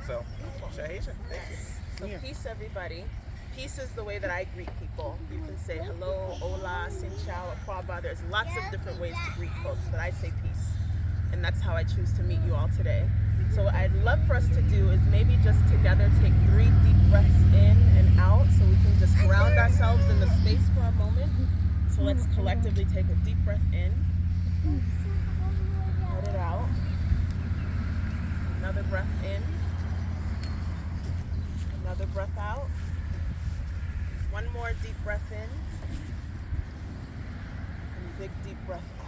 So, Shahisha, thank you. So peace, everybody. Peace is the way that I greet people. You can say hello, hola, sin chao, akwaba. There's lots of different ways to greet folks, but I say peace. And that's how I choose to meet you all today. So what I'd love for us to do is maybe just together take 3 deep breaths in and out so we can just ground ourselves in the space for a moment. So let's collectively take a deep breath in. Let it out. Another breath in. Another breath out. One more deep breath in. And big deep breath out.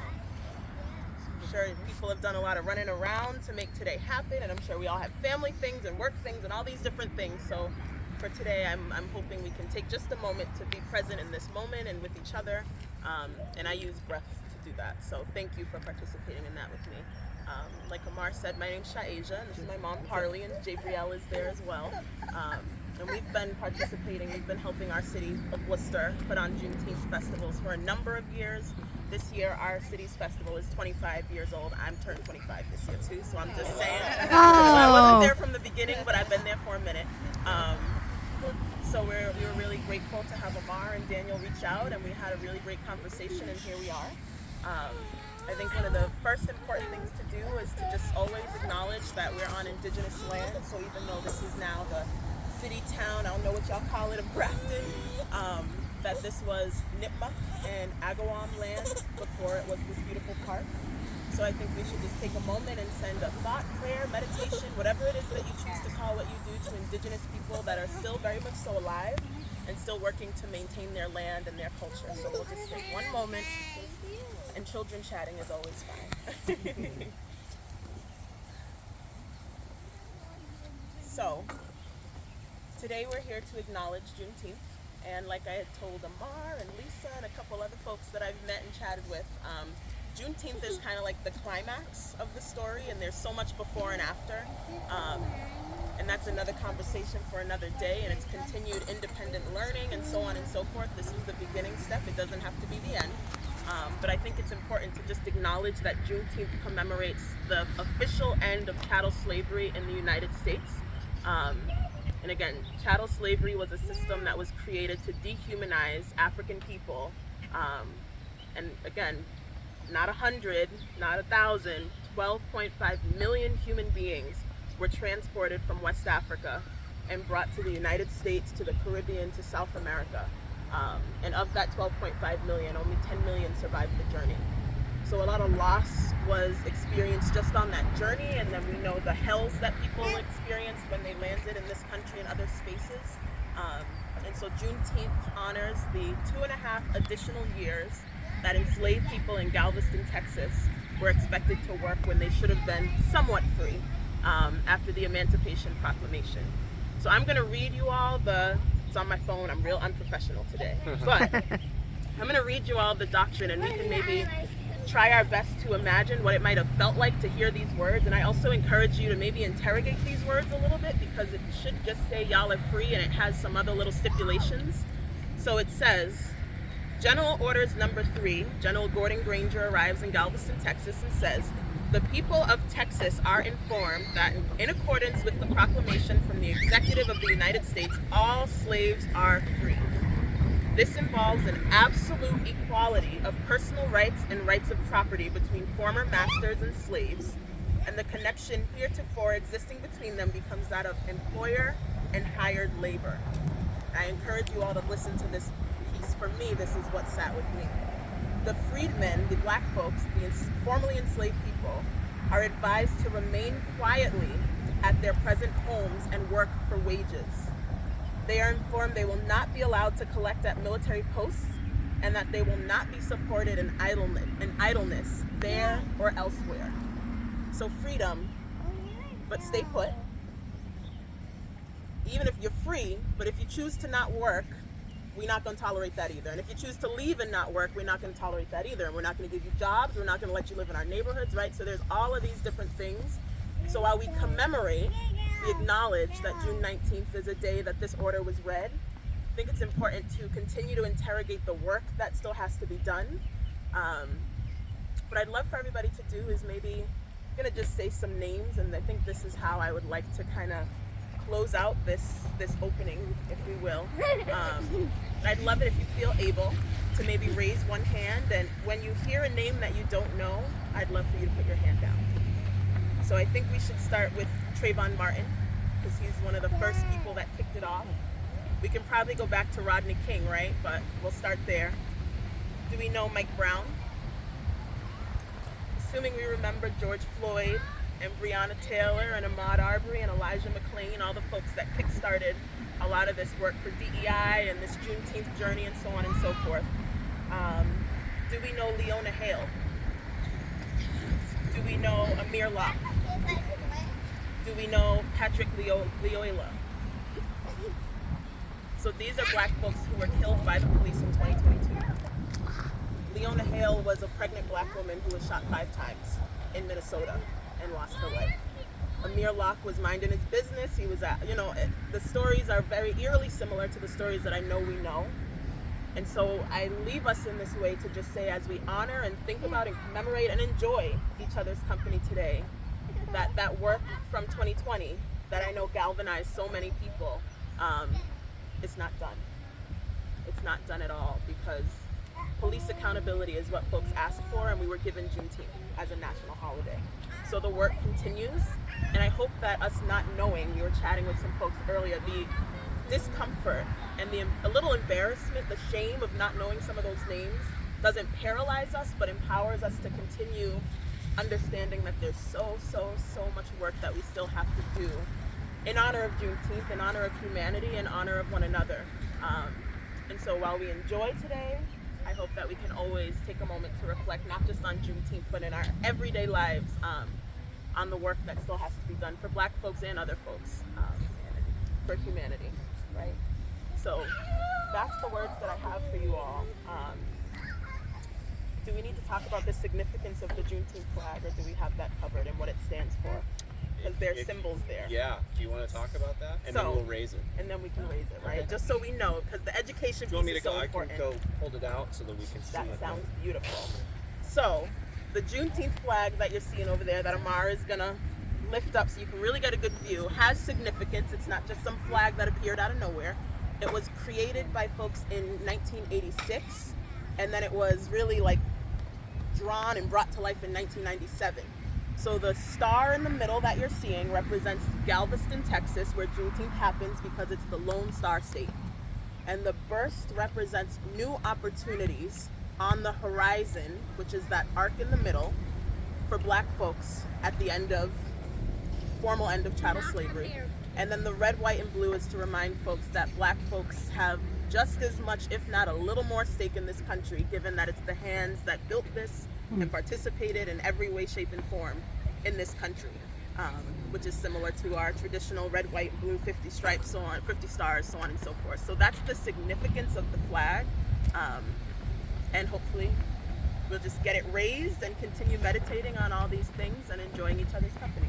I'm sure people have done a lot of running around to make today happen, and I'm sure we all have family things and work things and all these different things. So for today, I'm hoping we can take just a moment to be present in this moment and with each other. And I use breath to do that. So thank you for participating in that with me. Like Amar said, my name's Shaisha, and this is my mom, Parley, and Jabrielle is there as well. And we've been participating, we've been helping our city of Worcester put on Juneteenth festivals for a number of years. This year, our city's festival is 25 years old. I'm turned 25 this year too, so I'm just saying. So I wasn't there from the beginning, but I've been there for a minute. So we were really grateful to have Amar and Daniel reach out, and we had a really great conversation, and here we are. I think one of the first important things to do is to just always acknowledge that we're on indigenous land. So even though this is now the city town, I don't know what y'all call it, of Grafton, that this was Nipmuc and Agawam land before it was this beautiful park. So I think we should just take a moment and send a thought, prayer, meditation, whatever it is that you choose to call what you do, to indigenous people that are still very much so alive and still working to maintain their land and their culture. So we'll just take one moment, and children chatting is always fine. So today we're here to acknowledge Juneteenth. And like I had told Amar and Lisa and a couple other folks that I've met and chatted with, Juneteenth is kind of like the climax of the story, and there's so much before and after. And that's another conversation for another day, and it's continued independent learning and so on and so forth. This is the beginning step. It doesn't have to be the end. But I think it's important to just acknowledge that Juneteenth commemorates the official end of chattel slavery in the United States. And again, chattel slavery was a system that was created to dehumanize African people. And again, not 100, not 1,000, 12.5 million human beings were transported from West Africa and brought to the United States, to the Caribbean, to South America. And of that 12.5 million, only 10 million survived the journey. So a lot of loss was experienced just on that journey, and then we know the hells that people experienced when they landed in this country and other spaces. And so Juneteenth honors the 2.5 additional years that enslaved people in Galveston, Texas were expected to work when they should have been somewhat free after the Emancipation Proclamation. So I'm gonna read you all it's on my phone, I'm real unprofessional today, but I'm gonna read you all the doctrine, and we can maybe try our best to imagine what it might have felt like to hear these words. And I also encourage you to maybe interrogate these words a little bit, because it should just say y'all are free, and it has some other little stipulations. So it says, General Orders Number 3, General Gordon Granger arrives in Galveston, Texas, and says, the people of Texas are informed that in accordance with the proclamation from the Executive of the United States, all slaves are free. This involves an absolute equality of personal rights and rights of property between former masters and slaves, and the connection heretofore existing between them becomes that of employer and hired labor. I encourage you all to listen to this piece. For me, this is what sat with me. The freedmen, the black folks, the formerly enslaved people, are advised to remain quietly at their present homes and work for wages. They are informed they will not be allowed to collect at military posts, and that they will not be supported in idleness there or elsewhere. So freedom, but stay put. Even if you're free, but if you choose to not work, we're not going to tolerate that either. And if you choose to leave and not work, we're not going to tolerate that either. And we're not going to give you jobs. We're not going to let you live in our neighborhoods, right? So there's all of these different things. So while we commemorate, we acknowledge that June 19th is a day that this order was read. I think it's important to continue to interrogate the work that still has to be done. What I'd love for everybody to do is maybe, I'm going to just say some names, and I think this is how I would like to kind of close out this opening, if we will, I'd love it if you feel able to maybe raise one hand, and when you hear a name that you don't know, I'd love for you to put your hand down. So I think we should start with Trayvon Martin, because he's one of the first people that kicked it off. We can probably go back to Rodney King, right? But we'll start there. Do we know Mike Brown? Assuming we remember George Floyd and Breonna Taylor and Ahmaud Arbery and Elijah McClain, all the folks that kick-started a lot of this work for DEI and this Juneteenth journey and so on and so forth. Do we know Leona Hale? Do we know Amir Locke? Do we know Patrick Leoila? So these are black folks who were killed by the police in 2022. Leona Hale was a pregnant black woman who was shot 5 times in Minnesota and lost her life. Amir Locke was minding his business. He was at, the stories are very eerily similar to the stories that I know we know. And so I leave us in this way to just say, as we honor and think about and commemorate and enjoy each other's company today, that work from 2020 that I know galvanized so many people, it's not done. It's not done at all, because police accountability is what folks asked for, and we were given Juneteenth as a national holiday. So the work continues, and I hope that us not knowing, we were chatting with some folks earlier, the discomfort and a little embarrassment, the shame of not knowing some of those names doesn't paralyze us, but empowers us to continue understanding that there's so much work that we still have to do in honor of Juneteenth, in honor of humanity, in honor of one another. And so while we enjoy today, I hope that we can always take a moment to reflect not just on Juneteenth, but in our everyday lives, on the work that still has to be done for black folks and other folks, for humanity, right? So that's the words that I have for you all. Do we need to talk about the significance of the Juneteenth flag, or do we have that covered and what it stands for? Because there's symbols there. Yeah, do you want to talk about that? And then we'll raise it. And then we can raise it, right? Okay. Just so we know, because the education piece is so important. I can go hold it out so that we can see it. That sounds beautiful. So, the Juneteenth flag that you're seeing over there that Amar is going to lift up so you can really get a good view has significance. It's not just some flag that appeared out of nowhere. It was created by folks in 1986, and then it was really drawn and brought to life in 1997. So the star in the middle that you're seeing represents Galveston, Texas, where Juneteenth happens because it's the Lone Star State. And the burst represents new opportunities on the horizon, which is that arc in the middle, for black folks at the formal end of chattel slavery. And then the red, white, and blue is to remind folks that black folks have just as much, if not a little more, stake in this country, given that it's the hands that built this and participated in every way, shape, and form in this country, which is similar to our traditional red, white, and blue 50 stripes, 50 stars, so on and so forth. So that's the significance of the flag, and hopefully we'll just get it raised and continue meditating on all these things and enjoying each other's company.